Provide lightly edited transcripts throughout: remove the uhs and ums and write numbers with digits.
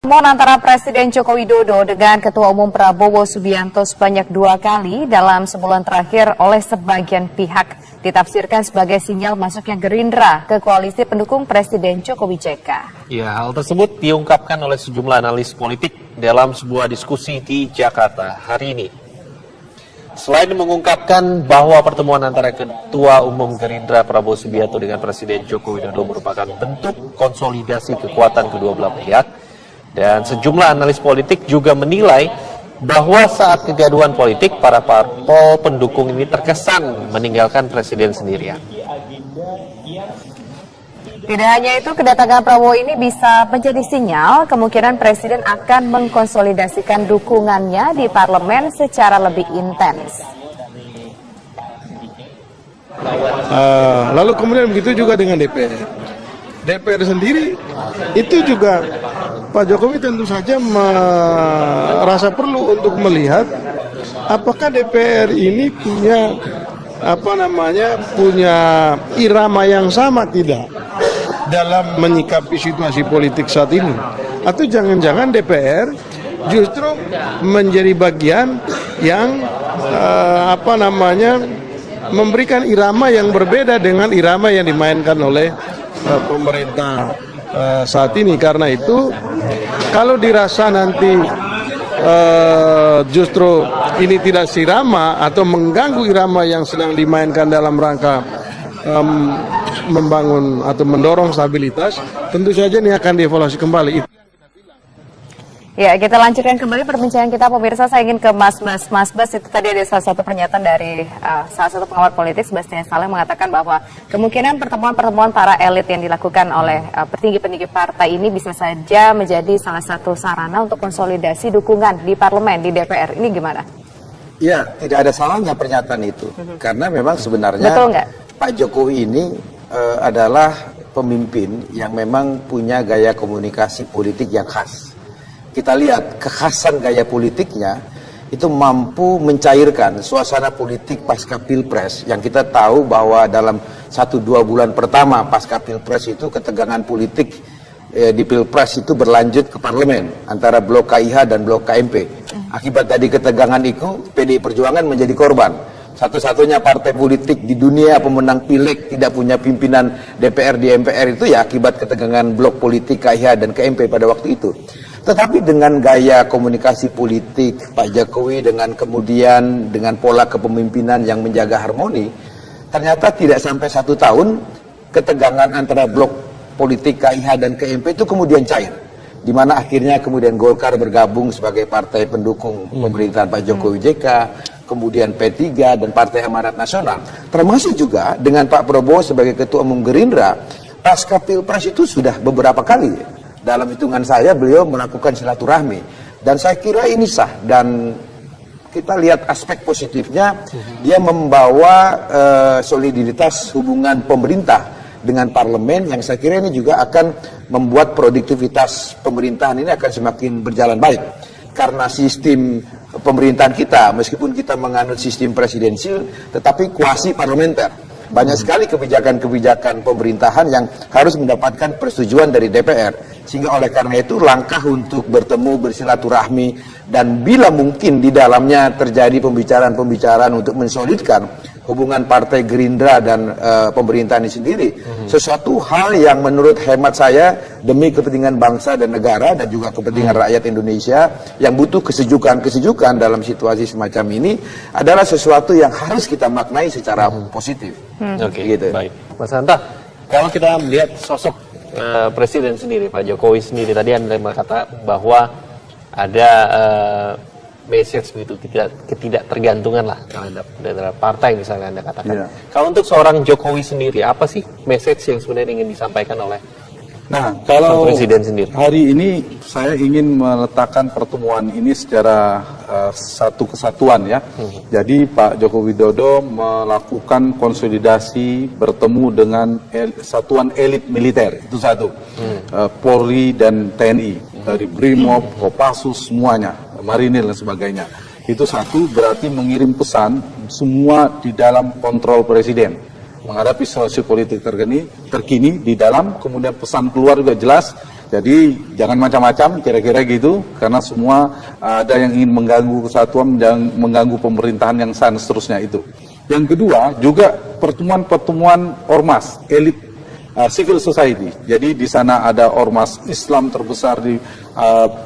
Pertemuan antara Presiden Joko Widodo dengan Ketua Umum Prabowo Subianto sebanyak 2 kali dalam sebulan terakhir oleh sebagian pihak ditafsirkan sebagai sinyal masuknya Gerindra ke koalisi pendukung Presiden Jokowi JK. Ya, hal tersebut diungkapkan oleh sejumlah analis politik dalam sebuah diskusi di Jakarta hari ini. Selain mengungkapkan bahwa pertemuan antara Ketua Umum Gerindra Prabowo Subianto dengan Presiden Joko Widodo merupakan bentuk konsolidasi kekuatan kedua belah pihak, dan sejumlah analis politik juga menilai bahwa saat kegaduhan politik, para parpol pendukung ini terkesan meninggalkan Presiden sendirian. Tidak hanya itu, kedatangan Prabowo ini bisa menjadi sinyal kemungkinan Presiden akan mengkonsolidasikan dukungannya di parlemen secara lebih intens. Lalu kemudian begitu juga dengan DPR. DPR sendiri itu juga Pak Jokowi tentu saja merasa perlu untuk melihat apakah DPR ini punya punya irama yang sama tidak dalam menyikapi situasi politik saat ini, atau jangan-jangan DPR justru menjadi bagian yang memberikan irama yang berbeda dengan irama yang dimainkan oleh pemerintah saat ini. Karena itu kalau dirasa nanti justru ini tidak sirama atau mengganggu irama yang sedang dimainkan dalam rangka membangun atau mendorong stabilitas, tentu saja ini akan dievaluasi kembali. Ya, kita lanjutkan kembali perbincangan kita, pemirsa. Saya ingin ke Mas Bas, itu tadi ada salah satu pernyataan dari salah satu pengamat politik, Sebastian Saleh, mengatakan bahwa kemungkinan pertemuan-pertemuan para elit yang dilakukan oleh petinggi-petinggi partai ini bisa saja menjadi salah satu sarana untuk konsolidasi dukungan di parlemen, di DPR. Ini gimana? Ya, tidak ada salahnya pernyataan itu. Karena memang sebenarnya betul nggak? Pak Jokowi ini adalah pemimpin yang memang punya gaya komunikasi politik yang khas. Kita lihat kekhasan gaya politiknya itu mampu mencairkan suasana politik pasca Pilpres, yang kita tahu bahwa dalam 1-2 bulan pertama pasca Pilpres itu ketegangan politik di Pilpres itu berlanjut ke parlemen antara blok KIH dan blok KMP. Akibat tadi ketegangan itu, PDI Perjuangan menjadi korban. Satu-satunya partai politik di dunia pemenang pileg tidak punya pimpinan DPR di MPR itu ya akibat ketegangan blok politik KIH dan KMP pada waktu itu. Tetapi dengan gaya komunikasi politik Pak Jokowi, dengan kemudian dengan pola kepemimpinan yang menjaga harmoni, ternyata tidak sampai 1 tahun ketegangan antara blok politik KIH dan KMP itu kemudian cair, di mana akhirnya kemudian Golkar bergabung sebagai partai pendukung pemerintahan Pak Jokowi JK, kemudian P3 dan Partai Amanat Nasional, termasuk juga dengan Pak Prabowo sebagai Ketua Umum Gerindra. Pasca Pilpres itu sudah beberapa kali dalam hitungan saya beliau melakukan silaturahmi, dan saya kira ini sah. Dan kita lihat aspek positifnya, dia membawa soliditas hubungan pemerintah dengan parlemen, yang saya kira ini juga akan membuat produktivitas pemerintahan ini akan semakin berjalan baik. Karena sistem pemerintahan kita, meskipun kita menganut sistem presidensil, tetapi kuasi parlementer. Banyak sekali kebijakan-kebijakan pemerintahan yang harus mendapatkan persetujuan dari DPR. Sehingga oleh karena itu langkah untuk bertemu, bersilaturahmi, dan bila mungkin di dalamnya terjadi pembicaraan-pembicaraan untuk mensolidkan hubungan Partai Gerindra dan pemerintahan ini sendiri, sesuatu hal yang menurut hemat saya demi kepentingan bangsa dan negara dan juga kepentingan rakyat Indonesia yang butuh kesejukan dalam situasi semacam ini, adalah sesuatu yang harus kita maknai secara positif. Oke, gitu. Baik. Mas Hanta, kalau kita melihat sosok Presiden sendiri, Pak Jokowi sendiri, tadi Anda berkata bahwa ada message begitu, ketidaktergantungan lah terhadap partai misalnya Anda katakan. Kalau untuk seorang Jokowi sendiri, apa sih message yang sebenarnya ingin disampaikan oleh kalau Presiden sendiri? Hari ini saya ingin meletakkan pertemuan ini secara satu kesatuan ya. Jadi Pak Joko Widodo melakukan konsolidasi, bertemu dengan satuan elit militer, itu satu. Polri dan TNI, dari Brimob, Kopassus, semuanya, Marinir dan sebagainya. Itu satu, berarti mengirim pesan semua di dalam kontrol Presiden menghadapi situasi politik terkini di dalam, kemudian pesan keluar juga jelas Jadi jangan macam-macam, kira-kira gitu, karena semua ada yang ingin mengganggu kesatuan, yang mengganggu pemerintahan yang sah dan seterusnya itu. Yang kedua, juga pertemuan-pertemuan ormas, elit civil society. Jadi di sana ada ormas Islam terbesar di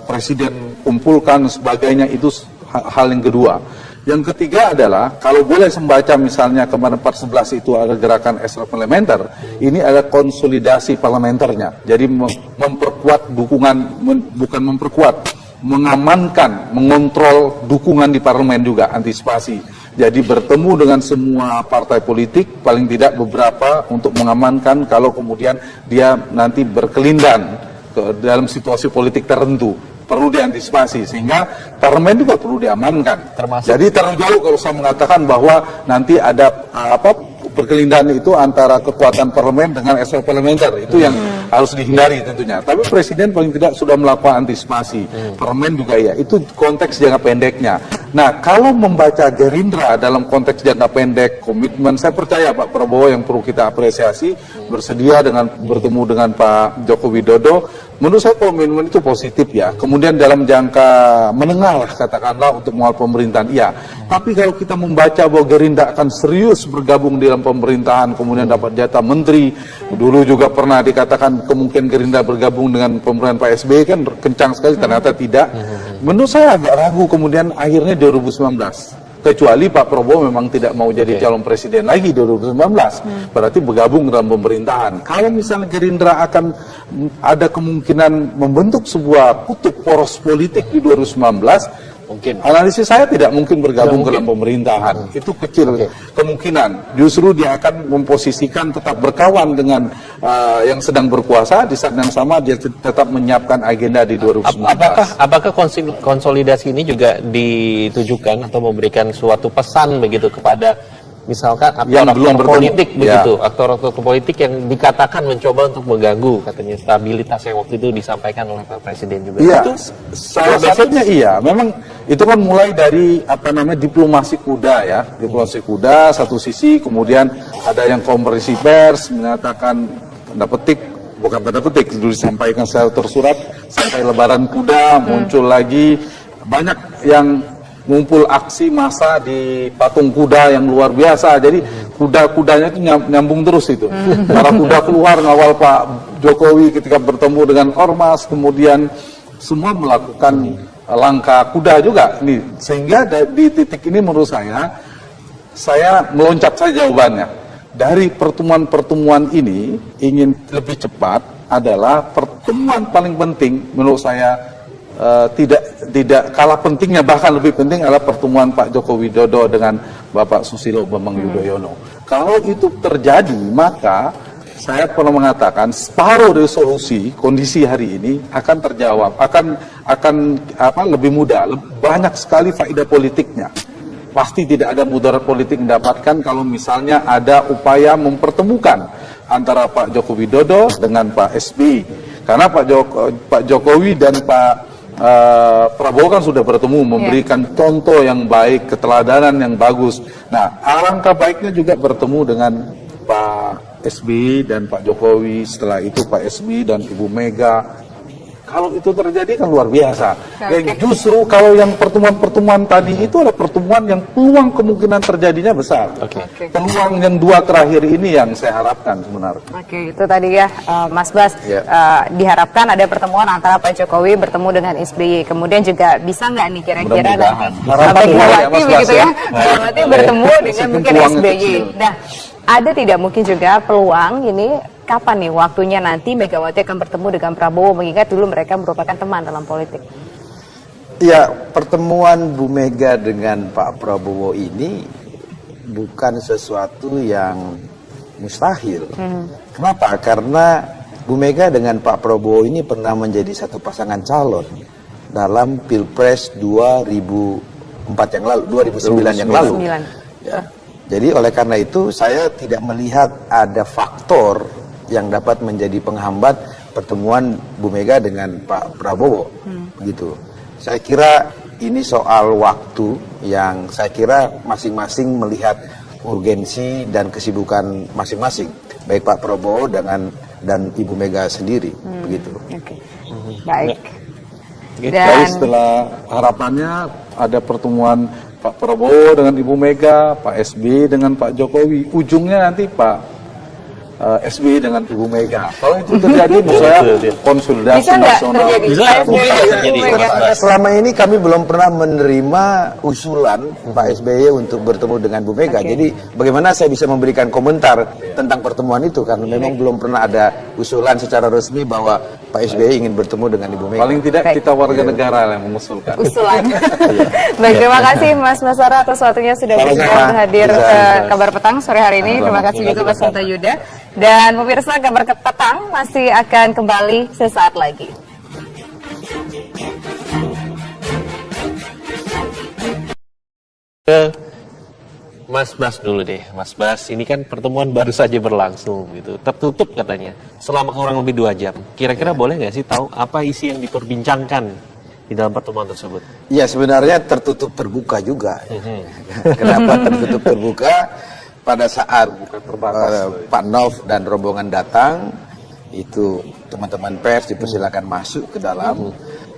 presiden kumpulkan sebagainya, itu hal yang kedua. Yang ketiga adalah, kalau boleh membaca misalnya kemarin 411 itu ada gerakan Islam parlementer, ini ada konsolidasi parlementernya. Jadi memperkuat dukungan, bukan memperkuat, mengamankan, mengontrol dukungan di parlemen juga, antisipasi. Jadi bertemu dengan semua partai politik, paling tidak beberapa, untuk mengamankan kalau kemudian dia nanti berkelindan dalam situasi politik tertentu. Perlu diantisipasi, sehingga parlemen juga perlu diamankan. Jadi terlalu jauh kalau saya mengatakan bahwa nanti ada perkelindahan itu antara kekuatan parlemen dengan extra parlementer, itu yang harus dihindari tentunya. Tapi presiden paling tidak sudah melakukan antisipasi, parlemen juga ya, itu konteks jangka pendeknya. Nah, kalau membaca Gerindra dalam konteks jangka pendek, komitmen, saya percaya Pak Prabowo yang perlu kita apresiasi, bersedia dengan bertemu dengan Pak Joko Widodo. Menurut saya komitmen itu positif ya. Kemudian dalam jangka menengah lah katakanlah untuk mengawal pemerintahan, iya. Tapi kalau kita membaca bahwa Gerindra akan serius bergabung dalam pemerintahan, kemudian dapat jatah menteri, dulu juga pernah dikatakan kemungkinan Gerindra bergabung dengan pemerintahan Pak SBY kan kencang sekali, ternyata tidak. Menurut saya agak ragu kemudian akhirnya 2019. Kecuali Pak Prabowo memang tidak mau jadi calon presiden lagi 2019, berarti bergabung dalam pemerintahan. Kalau misalnya Gerindra akan ada kemungkinan membentuk sebuah kutub poros politik di 2019, mungkin analisis saya tidak mungkin bergabung dalam pemerintahan. Itu kecil kemungkinan. Justru dia akan memposisikan tetap berkawan dengan yang sedang berkuasa, di saat yang sama dia tetap menyiapkan agenda di 2019. Apakah konsolidasi ini juga ditujukan atau memberikan suatu pesan begitu kepada misalkan aktor-aktor politik begitu, aktor-aktor politik yang dikatakan mencoba untuk mengganggu katanya stabilitas yang waktu itu disampaikan oleh Pak Presiden juga. Iya, salah satunya iya. Memang itu kan mulai dari diplomasi kuda ya, diplomasi kuda satu sisi, kemudian ada yang konferensi pers menyatakan tanda petik, bukan tanda petik, dulu disampaikan secara tersurat sampai Lebaran Kuda, muncul lagi banyak yang ngumpul aksi massa di patung kuda yang luar biasa. Jadi kuda-kudanya itu nyambung terus itu. Para kuda keluar ngawal Pak Jokowi ketika bertemu dengan ormas, kemudian semua melakukan langkah kuda juga. Nih, sehingga di titik ini menurut saya meloncat saja jawabannya. Dari pertemuan-pertemuan ini ingin lebih cepat adalah pertemuan paling penting menurut saya. Tidak kalah pentingnya, bahkan lebih penting adalah pertemuan Pak Joko Widodo dengan Bapak Susilo Bambang Yudhoyono. Kalau itu terjadi, maka saya pernah mengatakan separuh dari solusi kondisi hari ini akan terjawab, akan lebih mudah, banyak sekali faedah politiknya. Pasti tidak ada mudarat politik mendapatkan kalau misalnya ada upaya mempertemukan antara Pak Joko Widodo dengan Pak SBY. Karena Pak Jokowi dan Pak Prabowo kan sudah bertemu, memberikan contoh yang baik, keteladanan yang bagus. Nah, alangkah baiknya juga bertemu dengan Pak SBY dan Pak Jokowi, setelah itu Pak SBY dan Ibu Mega. Kalau itu terjadi kan luar biasa. Dan justru kalau yang pertemuan-pertemuan tadi itu adalah pertemuan yang peluang kemungkinan terjadinya besar. Peluang yang dua terakhir ini yang saya harapkan sebenarnya. Itu tadi ya Mas Bas, diharapkan ada pertemuan antara Pak Jokowi bertemu dengan SBY. Kemudian juga bisa nggak nih kira-kira Megawati begitu ya, Megawati bertemu dengan mungkin SBY. Nah, ada tidak mungkin juga peluang ini kapan nih waktunya nanti Megawati akan bertemu dengan Prabowo, mengingat dulu mereka merupakan teman dalam politik? Ya, pertemuan Bu Mega dengan Pak Prabowo ini bukan sesuatu yang mustahil. Kenapa? Karena Bu Mega dengan Pak Prabowo ini pernah menjadi satu pasangan calon dalam Pilpres 2009 yang lalu. Ya. Jadi oleh karena itu saya tidak melihat ada faktor yang dapat menjadi penghambat pertemuan Bu Mega dengan Pak Prabowo, gitu. Saya kira ini soal waktu yang saya kira masing-masing melihat urgensi dan kesibukan masing-masing, baik Pak Prabowo dengan dan Ibu Mega sendiri, begitu. Oke. Baik. Jadi Dan setelah harapannya ada pertemuan Pak Prabowo dengan Ibu Mega, Pak SBY dengan Pak Jokowi, ujungnya nanti Pak SBY dengan Ibu Mega. Kalau itu terjadi, menurut saya konsolidasi bisa nggak nasional. terjadi? Bisa, mungkin terjadi. Selama ini kami belum pernah menerima usulan Pak SBY untuk bertemu dengan Bu Mega. Jadi bagaimana saya bisa memberikan komentar tentang pertemuan itu karena memang belum pernah ada usulan secara resmi bahwa Pak SBY ingin bertemu dengan Ibu Mega. Paling tidak kita warga negara yang mengusulkan. usulan. Baik, terima kasih Mas Basara atas waktunya sudah Sama-sama. hadir Bisa, ke bisa. Kabar Petang sore hari ini. Terima kasih juga Mas Santo Yuda. Dan pemirsa, Kabar Petang masih akan kembali sesaat lagi. Ke Mas Bas dulu deh. Mas Bas, ini kan pertemuan baru saja berlangsung gitu. Tertutup katanya selama kurang lebih 2 jam. Kira-kira boleh nggak sih tahu apa isi yang diperbincangkan di dalam pertemuan tersebut? Ya sebenarnya tertutup terbuka juga. Kenapa tertutup terbuka? Pada saat Pak Nov dan rombongan datang, itu teman-teman pers dipersilakan masuk ke dalam.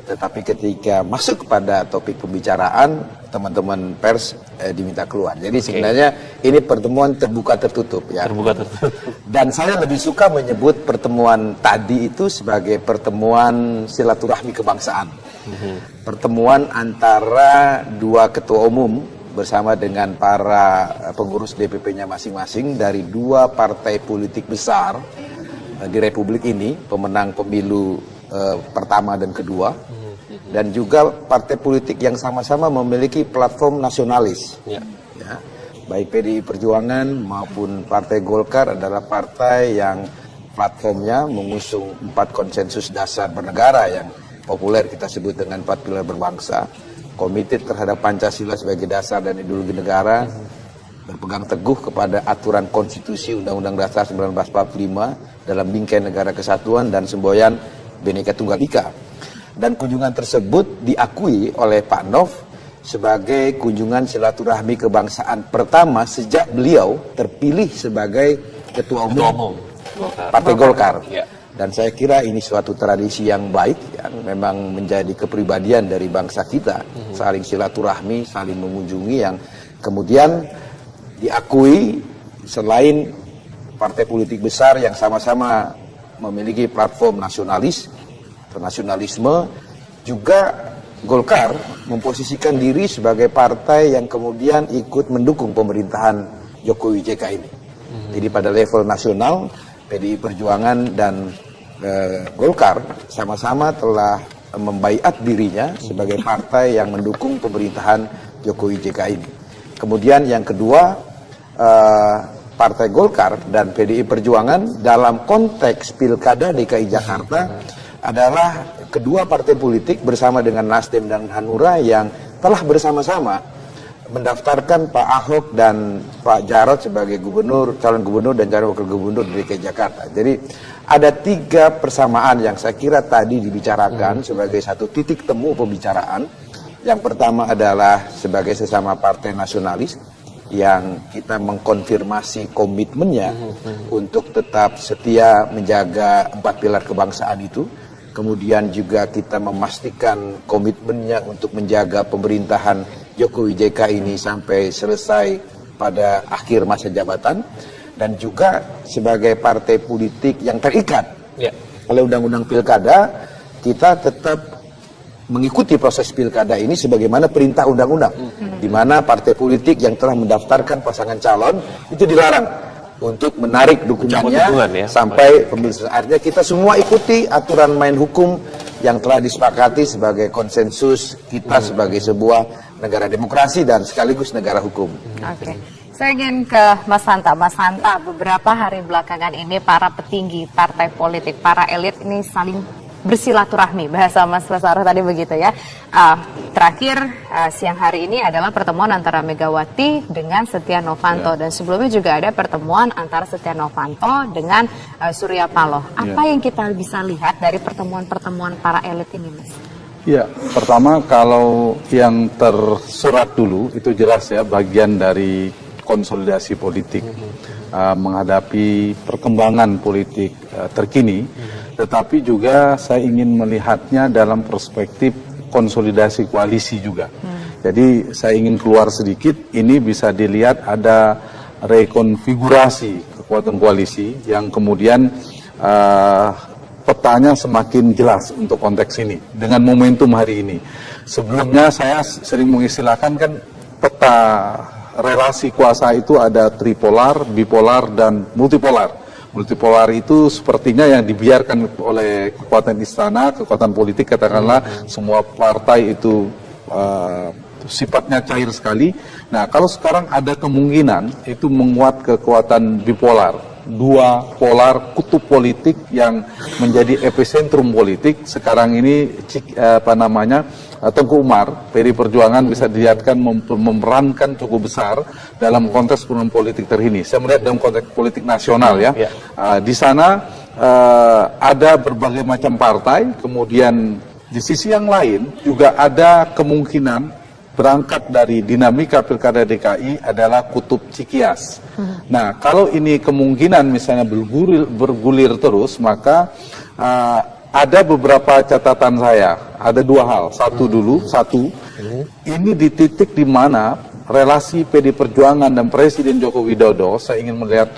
Tetapi ketika masuk kepada topik pembicaraan, teman-teman pers diminta keluar. Jadi sebenarnya ini pertemuan terbuka tertutup ya. Terbuka tertutup. Dan saya lebih suka menyebut pertemuan tadi itu sebagai pertemuan silaturahmi kebangsaan. Pertemuan antara 2 ketua umum bersama dengan para pengurus DPP-nya masing-masing dari 2 partai politik besar di Republik ini, pemenang pemilu pertama dan kedua, dan juga partai politik yang sama-sama memiliki platform nasionalis. Ya, baik PDI Perjuangan maupun Partai Golkar adalah partai yang platformnya mengusung 4 konsensus dasar bernegara yang populer kita sebut dengan 4 pilar berbangsa, komited terhadap Pancasila sebagai dasar dan ideologi negara, berpegang teguh kepada aturan konstitusi Undang-Undang Dasar 1945 dalam bingkai negara kesatuan dan semboyan Bhinneka Tunggal Ika. Dan kunjungan tersebut diakui oleh Pak Nov sebagai kunjungan silaturahmi kebangsaan pertama sejak beliau terpilih sebagai Ketua Umum Partai Golkar. Dan saya kira ini suatu tradisi yang baik, yang memang menjadi kepribadian dari bangsa kita, saling silaturahmi, saling mengunjungi, yang kemudian diakui selain partai politik besar yang sama-sama memiliki platform nasionalisme, juga Golkar memposisikan diri sebagai partai yang kemudian ikut mendukung pemerintahan Jokowi JK ini. Jadi pada level nasional, PDI Perjuangan dan Golkar sama-sama telah membaiat dirinya sebagai partai yang mendukung pemerintahan Jokowi JK ini. Kemudian yang kedua, Partai Golkar dan PDI Perjuangan dalam konteks Pilkada DKI Jakarta adalah kedua partai politik bersama dengan Nasdem dan Hanura yang telah bersama-sama mendaftarkan Pak Ahok dan Pak Jarot sebagai calon gubernur dan calon wakil gubernur di DKI Jakarta. Jadi ada 3 persamaan yang saya kira tadi dibicarakan sebagai satu titik temu pembicaraan. Yang pertama adalah sebagai sesama partai nasionalis yang kita mengkonfirmasi komitmennya untuk tetap setia menjaga 4 pilar kebangsaan itu. Kemudian juga kita memastikan komitmennya untuk menjaga pemerintahan Jokowi JK ini sampai selesai pada akhir masa jabatan. Dan juga sebagai partai politik yang terikat oleh Undang-Undang Pilkada, kita tetap mengikuti proses pilkada ini sebagaimana perintah undang-undang, di mana partai politik yang telah mendaftarkan pasangan calon itu dilarang untuk menarik dukungannya sampai pemilu selesai. Artinya kita semua ikuti aturan main hukum yang telah disepakati sebagai konsensus kita sebagai sebuah negara demokrasi dan sekaligus negara hukum. Saya ingin ke Mas Hanta. Mas Hanta, beberapa hari belakangan ini para petinggi partai politik, para elit ini saling bersilaturahmi, bahasa Mas Basara tadi begitu ya. Terakhir siang hari ini adalah pertemuan antara Megawati dengan Setia Novanto, dan sebelumnya juga ada pertemuan antara Setia Novanto dengan Surya Paloh. Apa yang kita bisa lihat dari pertemuan-pertemuan para elit ini, Mas? Ya, pertama kalau yang tersurat dulu itu jelas ya, bagian dari konsolidasi politik, menghadapi perkembangan politik terkini, tetapi juga saya ingin melihatnya dalam perspektif konsolidasi koalisi juga. Jadi saya ingin keluar sedikit, ini bisa dilihat ada rekonfigurasi kekuatan koalisi yang kemudian petanya semakin jelas untuk konteks ini dengan momentum hari ini. Sebelumnya saya sering mengistilahkan kan peta relasi kuasa itu ada tripolar, bipolar, dan multipolar. Multipolar itu sepertinya yang dibiarkan oleh kekuatan istana, kekuatan politik, katakanlah semua partai itu sifatnya cair sekali. Nah, kalau sekarang ada kemungkinan itu menguat kekuatan bipolar, dua polar kutub politik yang menjadi epicentrum politik. Sekarang ini Tengku Umar, PDI Perjuangan bisa dilihatkan memerankan cukup besar dalam konteks perubahan politik terkini. Saya melihat dalam konteks politik nasional ya. Di sana ada berbagai macam partai, kemudian di sisi yang lain juga ada kemungkinan berangkat dari dinamika Pilkada DKI adalah kutub Cikias. Nah, kalau ini kemungkinan misalnya bergulir terus, maka ada beberapa catatan saya. Ada dua hal. Satu, ini di titik di mana relasi PD Perjuangan dan Presiden Joko Widodo, saya ingin melihat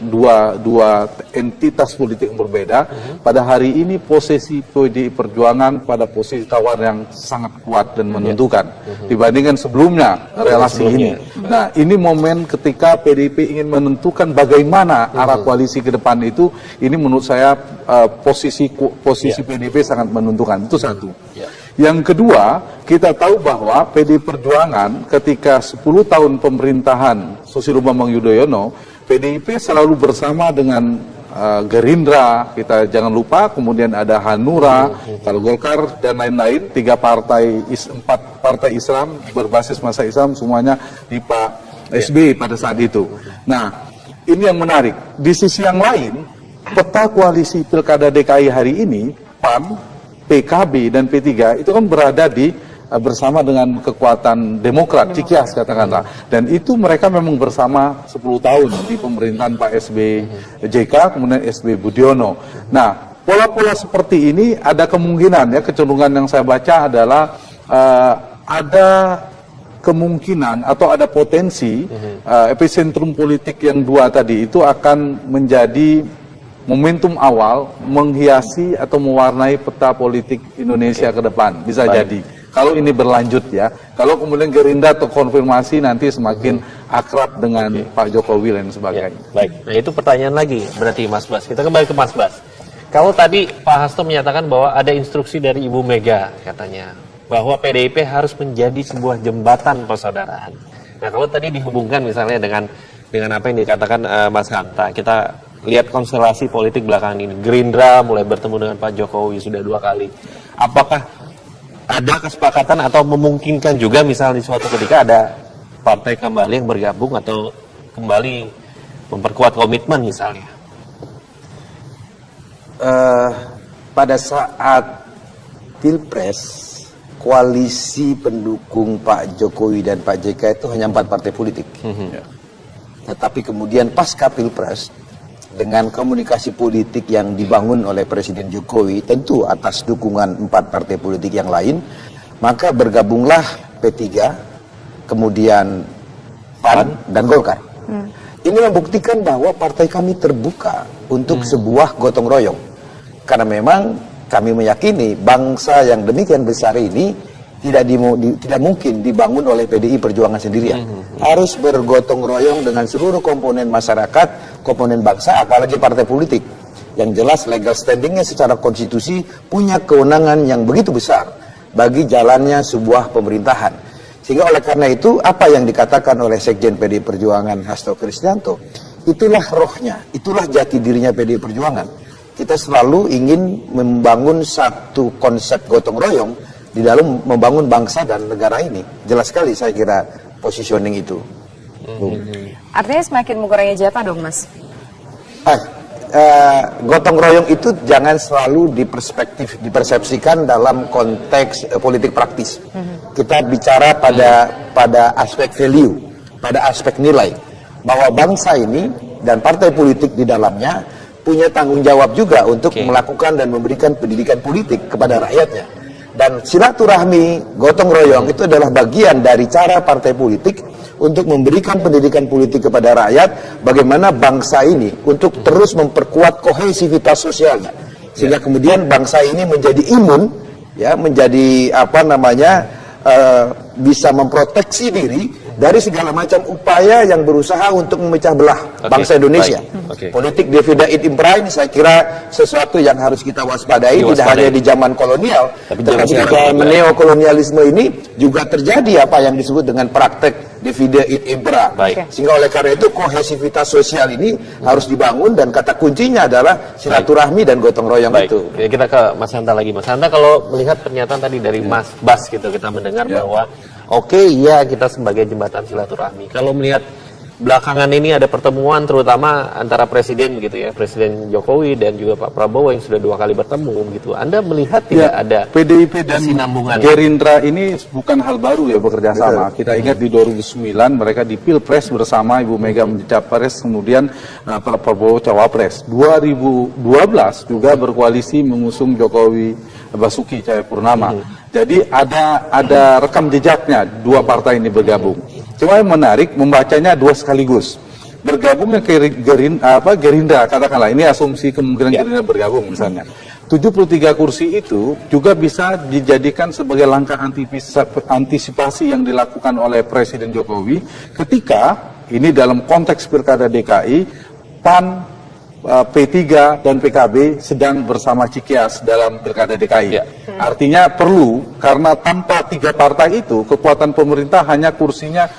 dua entitas politik yang berbeda. Pada hari ini posisi PD Perjuangan pada posisi tawar yang sangat kuat dan menentukan dibandingkan sebelumnya relasi ini. Nah, ini momen ketika PDIP ingin menentukan bagaimana arah koalisi ke depan itu. Ini menurut saya posisi PDIP sangat menentukan. Itu satu. Yang kedua, kita tahu bahwa PD Perjuangan ketika 10 tahun pemerintahan Susilo Bambang Yudhoyono, PDIP selalu bersama dengan Gerindra, kita jangan lupa, kemudian ada Hanura, kalau Golkar dan lain-lain, 4 partai Islam berbasis masa Islam semuanya di Pak SBY pada saat itu. Nah, ini yang menarik. Di sisi yang lain, peta koalisi Pilkada DKI hari ini, PAN, PKB dan P3 itu kan berada di bersama dengan kekuatan Demokrat, Cikias katakanlah. Dan itu mereka memang bersama 10 tahun di pemerintahan Pak SBY JK, kemudian SBY Budiono. Nah, pola-pola seperti ini ada kemungkinan ya, kecenderungan yang saya baca adalah ada kemungkinan atau ada potensi epicentrum politik yang dua tadi itu akan menjadi momentum awal menghiasi atau mewarnai peta politik Indonesia ke depan. Bisa jadi. Kalau ini berlanjut ya. Kalau kemudian Gerindra terkonfirmasi nanti semakin akrab dengan Pak Jokowi dan sebagainya. Baik. Nah, itu pertanyaan lagi berarti Mas Bas. Kita kembali ke Mas Bas. Kalau tadi Pak Hasto menyatakan bahwa ada instruksi dari Ibu Mega katanya bahwa PDIP harus menjadi sebuah jembatan persaudaraan. Nah, kalau tadi dihubungkan misalnya dengan apa yang dikatakan Mas Hanta, kita lihat konstelasi politik belakangan ini. Gerindra mulai bertemu dengan Pak Jokowi sudah 2 kali. Apakah ada kesepakatan atau memungkinkan juga misalnya di suatu ketika ada partai kembali yang bergabung atau kembali memperkuat komitmen misalnya? Pada saat Pilpres, koalisi pendukung Pak Jokowi dan Pak JK itu hanya 4 partai politik. Tetapi kemudian pasca Pilpres, dengan komunikasi politik yang dibangun oleh Presiden Jokowi, tentu atas dukungan 4 partai politik yang lain, maka bergabunglah P3, kemudian PAN dan Golkar. Ini membuktikan bahwa partai kami terbuka untuk sebuah gotong royong. Karena memang kami meyakini bangsa yang demikian besar ini tidak mungkin dibangun oleh PDI Perjuangan sendirian. Harus bergotong royong dengan seluruh komponen masyarakat, komponen bangsa, apalagi partai politik. Yang jelas legal standingnya secara konstitusi punya kewenangan yang begitu besar bagi jalannya sebuah pemerintahan. Sehingga oleh karena itu, apa yang dikatakan oleh Sekjen PDI Perjuangan Hasto Kristianto, itulah rohnya, itulah jati dirinya PDI Perjuangan. Kita selalu ingin membangun satu konsep gotong royong di dalam membangun bangsa dan negara ini. Jelas sekali saya kira positioning itu. Artinya semakin mengurangi jatah dong, Mas? Gotong royong itu jangan selalu dipersepsikan dalam konteks politik praktis. Kita bicara pada aspek value, pada aspek nilai. bahwa bangsa ini dan partai politik di dalamnya punya tanggung jawab juga untuk melakukan dan memberikan pendidikan politik kepada rakyatnya. Dan silaturahmi, gotong royong itu adalah bagian dari cara partai politik untuk memberikan pendidikan politik kepada rakyat, bagaimana bangsa ini untuk terus memperkuat kohesivitas sosialnya, sehingga kemudian bangsa ini menjadi imun, ya, menjadi bisa memproteksi diri dari segala macam upaya yang berusaha untuk memecah belah bangsa Indonesia. Politik divide et impera ini saya kira sesuatu yang harus kita waspadai, tidak hanya di zaman kolonial, tetapi di zaman neokolonialisme ini juga terjadi apa yang disebut dengan praktek divide et impera. Sehingga oleh karena itu kohesivitas sosial ini harus dibangun, dan kata kuncinya adalah silaturahmi dan gotong royong itu. Kita ke Mas Hanta lagi. Mas Hanta, kalau melihat pernyataan tadi dari Mas Bas gitu, kita mendengar bahwa ya kita sebagai jembatan silaturahmi. Kalau melihat belakangan ini ada pertemuan terutama antara presiden begitu ya, Presiden Jokowi dan juga Pak Prabowo yang sudah 2 kali bertemu gitu. Anda melihat tidak ada PDIP dan Gerindra ini bukan hal baru ya bekerja sama. Kita ingat di 2009 mereka di Pilpres bersama, Ibu Mega menjadi Capres, kemudian Pak Prabowo Cawapres. 2012 juga berkoalisi mengusung Jokowi Basuki Cahayapurnama. Jadi ada rekam jejaknya dua partai ini bergabung. Cuma yang menarik membacanya dua sekaligus. Bergabungnya Gerindra, katakanlah ini asumsi kemungkinan Gerindra bergabung misalnya. 73 kursi itu juga bisa dijadikan sebagai langkah antisipasi yang dilakukan oleh Presiden Jokowi ketika ini dalam konteks Pilkada DKI, PAN, P3 dan PKB sedang bersama Cikias dalam Pilkada DKI. Artinya perlu, karena tanpa 3 partai itu kekuatan pemerintah hanya kursinya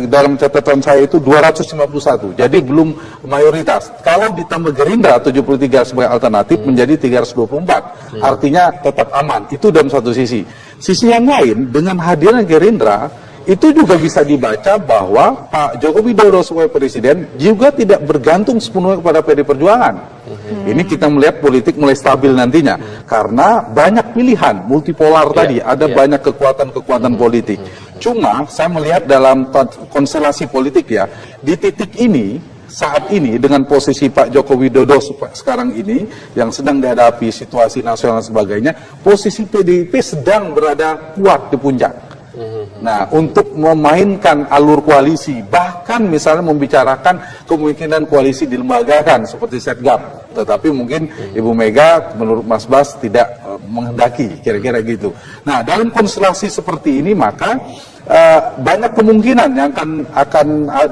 dalam catatan saya itu 251. Jadi belum mayoritas. Kalau ditambah Gerindra 73 sebagai alternatif menjadi 324. Artinya tetap aman. Itu dalam satu sisi. Sisi yang lain, dengan hadirnya Gerindra itu juga bisa dibaca bahwa Pak Joko Widodo sebagai presiden juga tidak bergantung sepenuhnya kepada PD Perjuangan. Ini kita melihat politik mulai stabil nantinya karena banyak pilihan multipolar tadi, ada banyak kekuatan-kekuatan politik. Cuma saya melihat dalam konstelasi politik ya, di titik ini saat ini dengan posisi Pak Joko Widodo sekarang ini yang sedang dihadapi situasi nasional dan sebagainya, posisi PDIP sedang berada kuat di puncak. Nah, untuk memainkan alur koalisi, bahkan misalnya membicarakan kemungkinan koalisi dilembagakan seperti Setgap, tetapi mungkin Ibu Mega menurut Mas Bas tidak menghendaki, kira-kira gitu. Nah, dalam konstelasi seperti ini maka banyak kemungkinan yang akan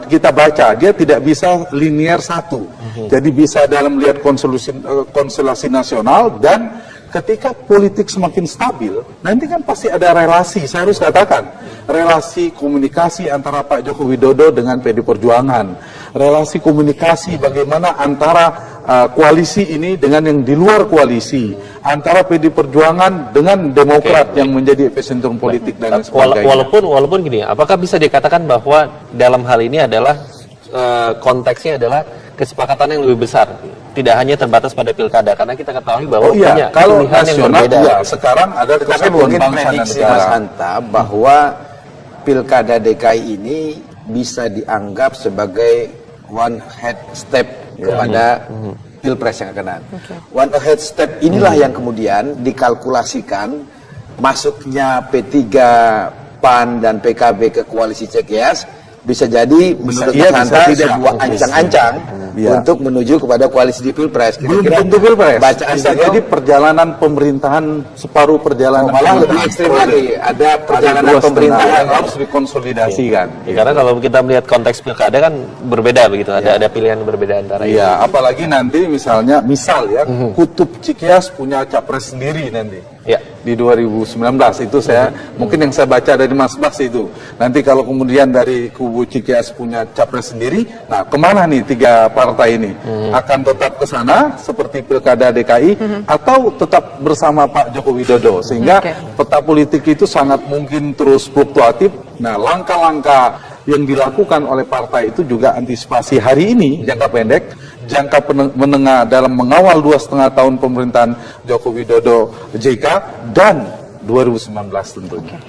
kita baca, dia tidak bisa linear satu. Jadi bisa dalam melihat konstelasi nasional, dan ketika politik semakin stabil, nanti kan pasti ada relasi, saya harus katakan, relasi komunikasi antara Pak Joko Widodo dengan PD Perjuangan, relasi komunikasi bagaimana antara koalisi ini dengan yang di luar koalisi, antara PD Perjuangan dengan Demokrat yang menjadi epicentrum politik dan sebagainya. Walaupun gini, apakah bisa dikatakan bahwa dalam hal ini adalah konteksnya adalah kesepakatan yang lebih besar, tidak hanya terbatas pada pilkada, karena kita ketahui bahwa punya kalau pilihan yang berbeda. Sekarang ada kesatuan bangsa dan negara. Mas Hanta bahwa pilkada DKI ini bisa dianggap sebagai one head step kepada pilpres yang akan datang. One head step inilah yang kemudian dikalkulasikan masuknya P3, PAN dan PKB ke koalisi Cikias bisa jadi menurut Mas Hanta sebuah ancang-ancang untuk menuju kepada koalisi di Pilpres. Belum tentu Pilpres. Bisa jadi perjalanan pemerintahan, separuh perjalanan. Malah lebih ekstrim lagi, ada perjalanan pemerintahan yang harus dikonsolidasikan. Karena kalau kita melihat konteks pilkada kan berbeda begitu, ada pilihan berbeda antara ini. Apalagi nanti misal Kutub Cikias punya capres sendiri nanti. Di 2019 itu mungkin yang saya baca dari Mas Bas itu. Nanti kalau kemudian dari kubu Cikias punya capres sendiri, nah kemana nih 3 partai ini? Akan tetap ke sana seperti Pilkada DKI atau tetap bersama Pak Joko Widodo? Sehingga peta politik itu sangat mungkin terus fluktuatif. Nah, langkah-langkah yang dilakukan oleh partai itu juga antisipasi hari ini jangka pendek, jangka menengah dalam mengawal 2,5 tahun pemerintahan Joko Widodo JK dan 2019 tentunya.